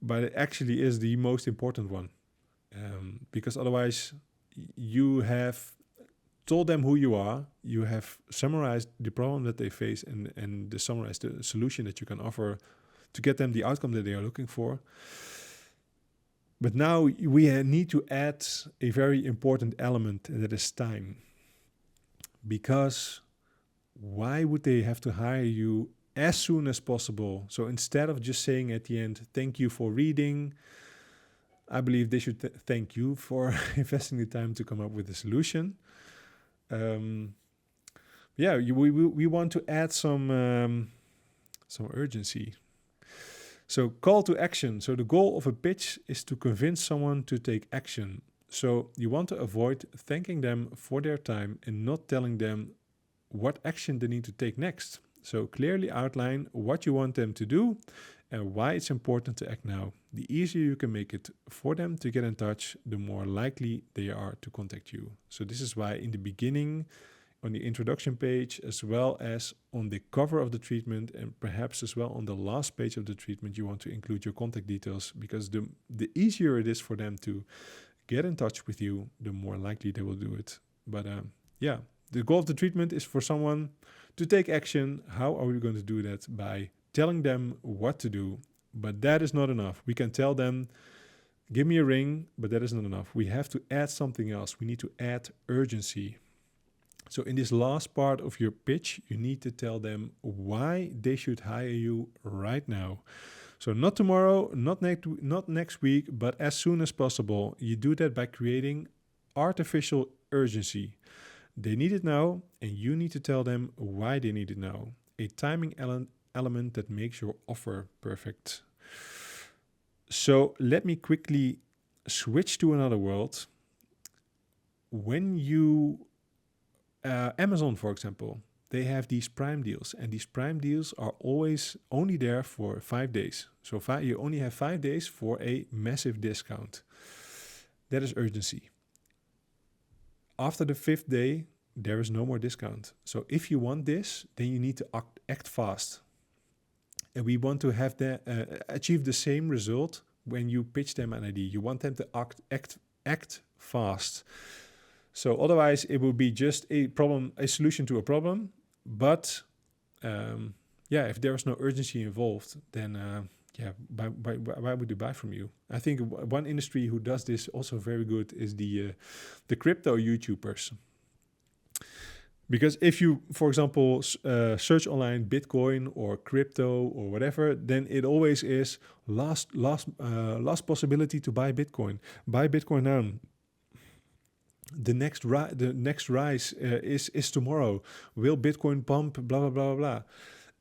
But it actually is the most important one. Because otherwise, you have told them who you are. You have summarized the problem that they face and summarized the solution that you can offer to get them the outcome that they are looking for. But now we need to add a very important element, and that is time. Because why would they have to hire you as soon as possible? So instead of just saying at the end, thank you for reading, I believe they should thank you for investing the time to come up with a solution. We want to add some urgency. So call to action. So the goal of a pitch is to convince someone to take action. So you want to avoid thanking them for their time and not telling them what action they need to take next. So clearly outline what you want them to do and why it's important to act now. The easier you can make it for them to get in touch, the more likely they are to contact you. So this is why in the beginning, on the introduction page, as well as on the cover of the treatment, and perhaps as well on the last page of the treatment, you want to include your contact details, because the easier it is for them to get in touch with you, the more likely they will do it. But the goal of the treatment is for someone to take action. How are we going to do that? By telling them what to do. But that is not enough. We can tell them, give me a ring, but that is not enough. We have to add something else. We need to add urgency. So in this last part of your pitch, you need to tell them why they should hire you right now. So not tomorrow, not next week, but as soon as possible. You do that by creating artificial urgency. They need it now, and you need to tell them why they need it now. A timing element that makes your offer perfect. So let me quickly switch to another world. When you Amazon, for example, they have these Prime deals, and these Prime deals are always only there for 5 days. So you only have 5 days for a massive discount. That is urgency. After the 5th day, there is no more discount. So if you want this, then you need to act fast. And we want to have achieve the same result when you pitch them an idea. You want them to act fast. So otherwise, it will be just a solution to a problem. But if there is no urgency involved, then why would they buy from you? I think one industry who does this also very good is the crypto YouTubers. Because if you, for example, search online Bitcoin or crypto or whatever, then it always is last possibility to buy Bitcoin. Buy Bitcoin now. The next rise is tomorrow. Will Bitcoin pump? Blah blah blah blah blah.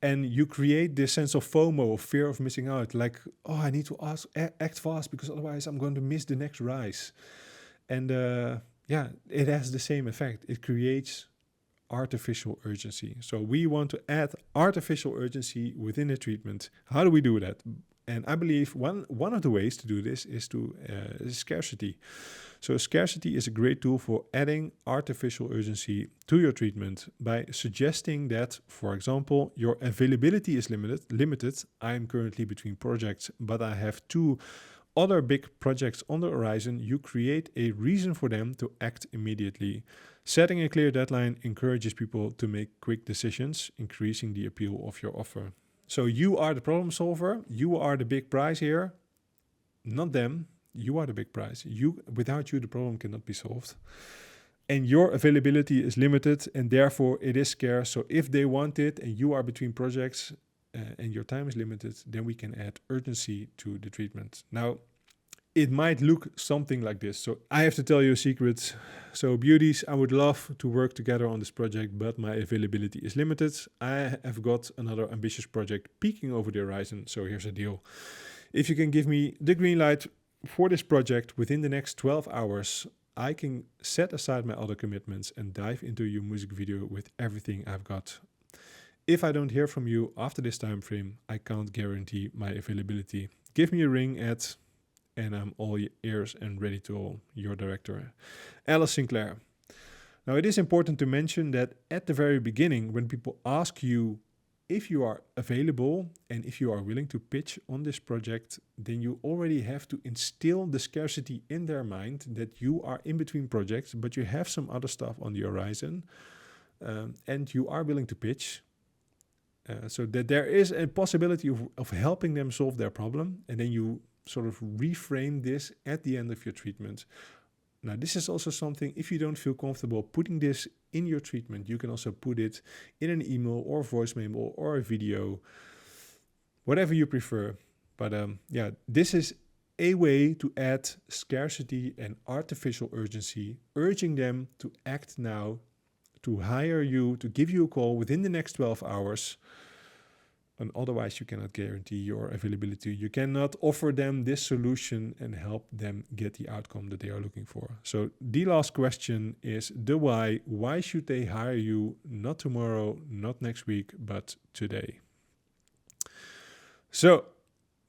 And you create this sense of FOMO, of fear of missing out. Like, oh, I need to act fast because otherwise I'm going to miss the next rise. And yeah, it has the same effect. It creates artificial urgency. So we want to add artificial urgency within the treatment. How do we do that? And I believe one of the ways to do this is to scarcity. So scarcity is a great tool for adding artificial urgency to your treatment by suggesting that, for example, your availability is limited. I'm currently between projects, but I have 2 other big projects on the horizon. You create a reason for them to act immediately. Setting a clear deadline encourages people to make quick decisions, increasing the appeal of your offer. So you are the problem solver. You are the big prize here, not them. You are the big prize. Without you, the problem cannot be solved. And your availability is limited, and therefore it is scarce. So if they want it and you are between projects and your time is limited, then we can add urgency to the treatment. Now, it might look something like this. So I have to tell you a secret. So beauties, I would love to work together on this project, but my availability is limited. I have got another ambitious project peeking over the horizon. So here's the deal. If you can give me the green light for this project within the next 12 hours, I can set aside my other commitments and dive into your music video with everything I've got. If I don't hear from you after this time frame, I can't guarantee my availability. Give me a ring and I'm all ears and ready to roll. Your director, Alice Sinclair. Now, it is important to mention that at the very beginning, when people ask you if you are available and if you are willing to pitch on this project, then you already have to instill the scarcity in their mind that you are in between projects, but you have some other stuff on the horizon, and you are willing to pitch. So that there is a possibility of helping them solve their problem, and then you sort of reframe this at the end of your treatment. Now, this is also something, if you don't feel comfortable putting this in your treatment, you can also put it in an email or voice memo or a video, whatever you prefer. But yeah, this is a way to add scarcity and artificial urgency, urging them to act now, to hire you, to give you a call within the next 12 hours. And otherwise, you cannot guarantee your availability. You cannot offer them this solution and help them get the outcome that they are looking for. So the last question is the why. Why should they hire you not tomorrow, not next week, but today? So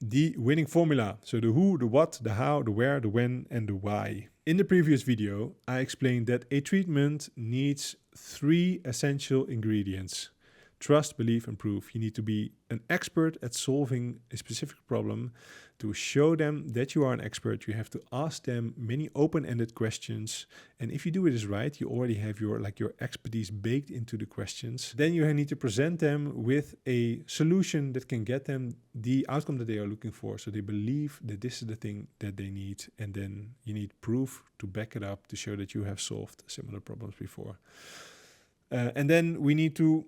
the winning formula. So the who, the what, the how, the where, the when, and the why. In the previous video, I explained that a treatment needs 3 essential ingredients. Trust, believe, and proof. You need to be an expert at solving a specific problem. To show them that you are an expert, you have to ask them many open-ended questions. And if you do it right, you already have your expertise baked into the questions. Then you need to present them with a solution that can get them the outcome that they are looking for. So they believe that this is the thing that they need. And then you need proof to back it up to show that you have solved similar problems before. And then we need to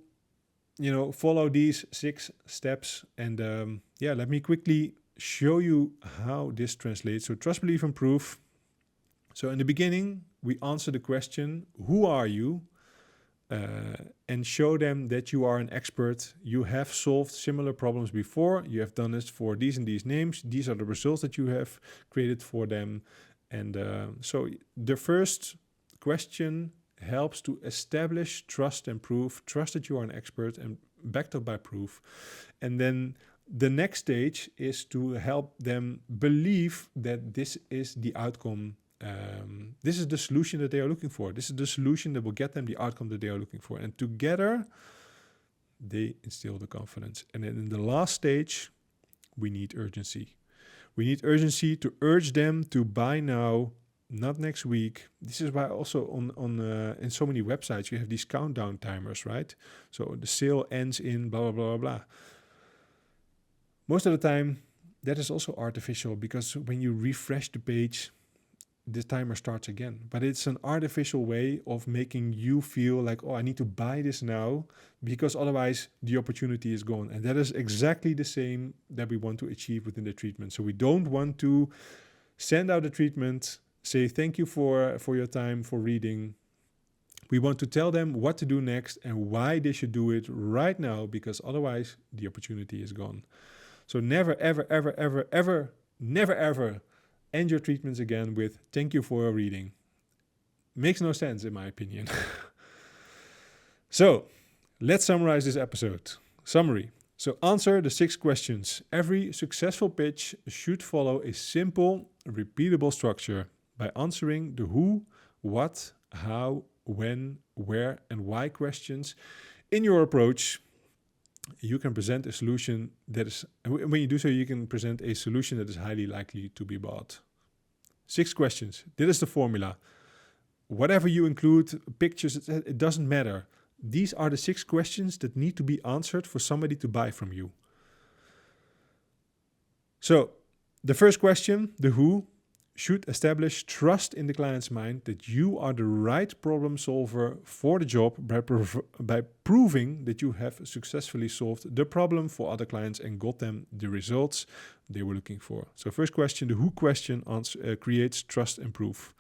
follow these 6 steps. And let me quickly show you how this translates. So trust, believe, and proof. So in the beginning, we answer the question, who are you? And show them that you are an expert. You have solved similar problems before. You have done this for these and these names. These are the results that you have created for them. And so the first question helps to establish trust and proof, trust that you are an expert and backed up by proof. And then the next stage is to help them believe that this is the outcome. This is the solution that they are looking for. This is the solution that will get them the outcome that they are looking for. And together, they instill the confidence. And then in the last stage, we need urgency. We need urgency to urge them to buy now, not next week. This is why also on in so many websites you have these countdown timers, right? So the sale ends in blah, blah, blah, blah. Most of the time, that is also artificial because when you refresh the page, the timer starts again. But it's an artificial way of making you feel like, oh, I need to buy this now because otherwise the opportunity is gone. And that is exactly the same that we want to achieve within the treatment. So we don't want to send out a treatment, say thank you for your time, for reading. We want to tell them what to do next and why they should do it right now, because otherwise the opportunity is gone. So never, ever, ever, ever, ever, never, ever end your treatments again with thank you for your reading. Makes no sense in my opinion. So let's summarize this episode. Summary. So answer the 6 questions. Every successful pitch should follow a simple, repeatable structure by answering the who, what, how, when, where, and why questions. In your approach, you can present a solution that is, when you do so, you can present a solution that is highly likely to be bought. 6 questions. This is the formula. Whatever you include, pictures, it doesn't matter. These are the 6 questions that need to be answered for somebody to buy from you. So, the first question, the who, should establish trust in the client's mind that you are the right problem solver for the job by proving that you have successfully solved the problem for other clients and got them the results they were looking for. So first question, the who question creates trust and proof.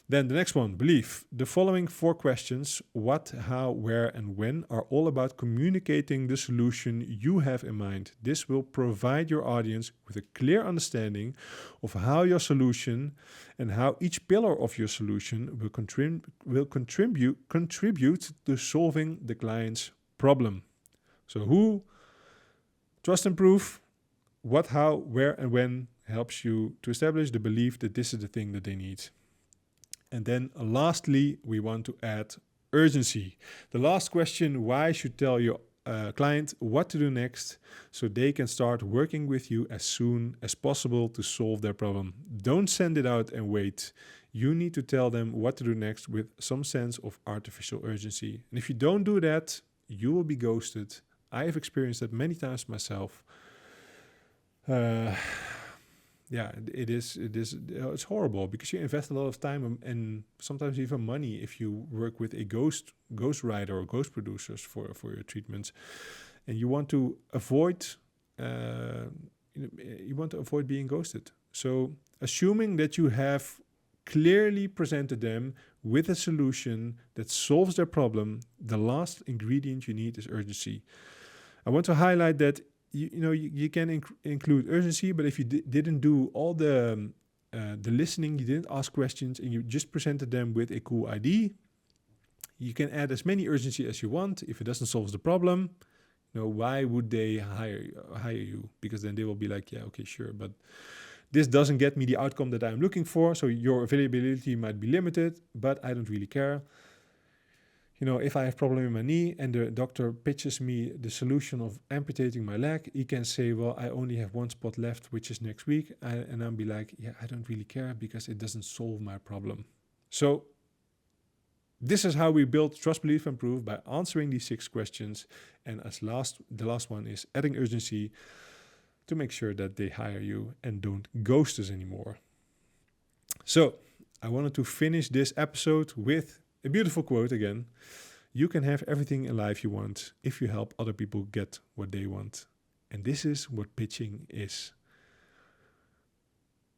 Then the next one, belief. The following 4 questions, what, how, where, and when, are all about communicating the solution you have in mind. This will provide your audience with a clear understanding of how your solution and how each pillar of your solution will contribute to solving the client's problem. So who, trust and proof, what, how, where, and when helps you to establish the belief that this is the thing that they need. And then lastly, we want to add urgency. The last question, why should tell your client what to do next so they can start working with you as soon as possible to solve their problem. Don't send it out and wait. You need to tell them what to do next with some sense of artificial urgency. And if you don't do that, you will be ghosted. I have experienced that many times myself. It's horrible because you invest a lot of time and sometimes even money if you work with a ghost writer or ghost producers for your treatments, and you want to avoid being ghosted. So assuming that you have clearly presented them with a solution that solves their problem, the last ingredient you need is urgency. I want to highlight that you can include urgency, but if you didn't do all the listening, you didn't ask questions, and you just presented them with a cool idea, you can add as many urgency as you want. If it doesn't solve the problem, why would they hire you? Because then they will be like, yeah, okay, sure, but this doesn't get me the outcome that I'm looking for. So your availability might be limited, but I don't really care. If I have problem in my knee and the doctor pitches me the solution of amputating my leg, he can say, well, I only have 1 spot left, which is next week. And I'll be like, yeah, I don't really care because it doesn't solve my problem. So this is how we build trust, belief, and proof, by answering these 6 questions. And the last one is adding urgency to make sure that they hire you and don't ghost us anymore. So I wanted to finish this episode with a beautiful quote again. You can have everything in life you want if you help other people get what they want. And this is what pitching is.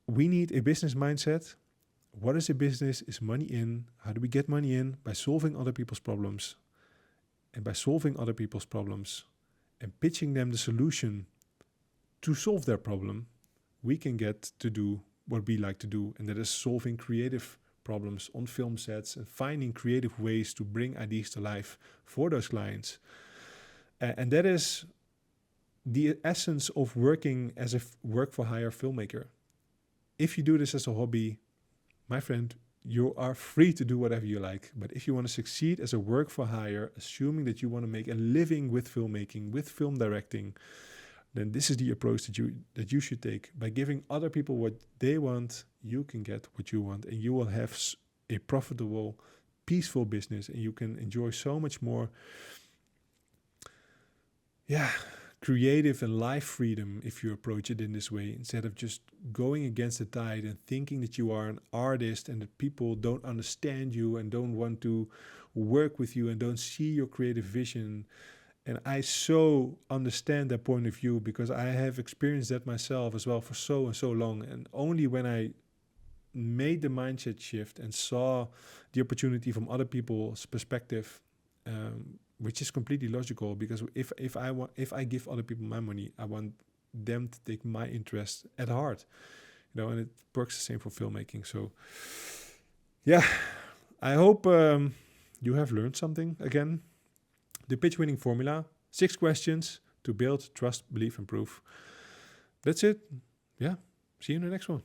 We need a business mindset. What is a business? Is money in. How do we get money in? By solving other people's problems. And by solving other people's problems and pitching them the solution to solve their problem, we can get to do what we like to do, and that is solving creative problems on film sets and finding creative ways to bring ideas to life for those clients. And that is the essence of working as a work-for-hire filmmaker. If you do this as a hobby, my friend, you are free to do whatever you like. But if you want to succeed as a work-for-hire, assuming that you want to make a living with filmmaking, with film directing, then this is the approach that you should take. By giving other people what they want, you can get what you want, and you will have a profitable, peaceful business, and you can enjoy so much more creative and life freedom if you approach it in this way, instead of just going against the tide and thinking that you are an artist and that people don't understand you and don't want to work with you and don't see your creative vision. And I so understand that point of view because I have experienced that myself as well for so and so long. And only when I made the mindset shift and saw the opportunity from other people's perspective, which is completely logical, because if I give other people my money, I want them to take my interest at heart, and it works the same for filmmaking. So yeah, I hope you have learned something again. The pitch winning formula, 6 questions to build trust, belief, and proof. That's it. Yeah. See you in the next one.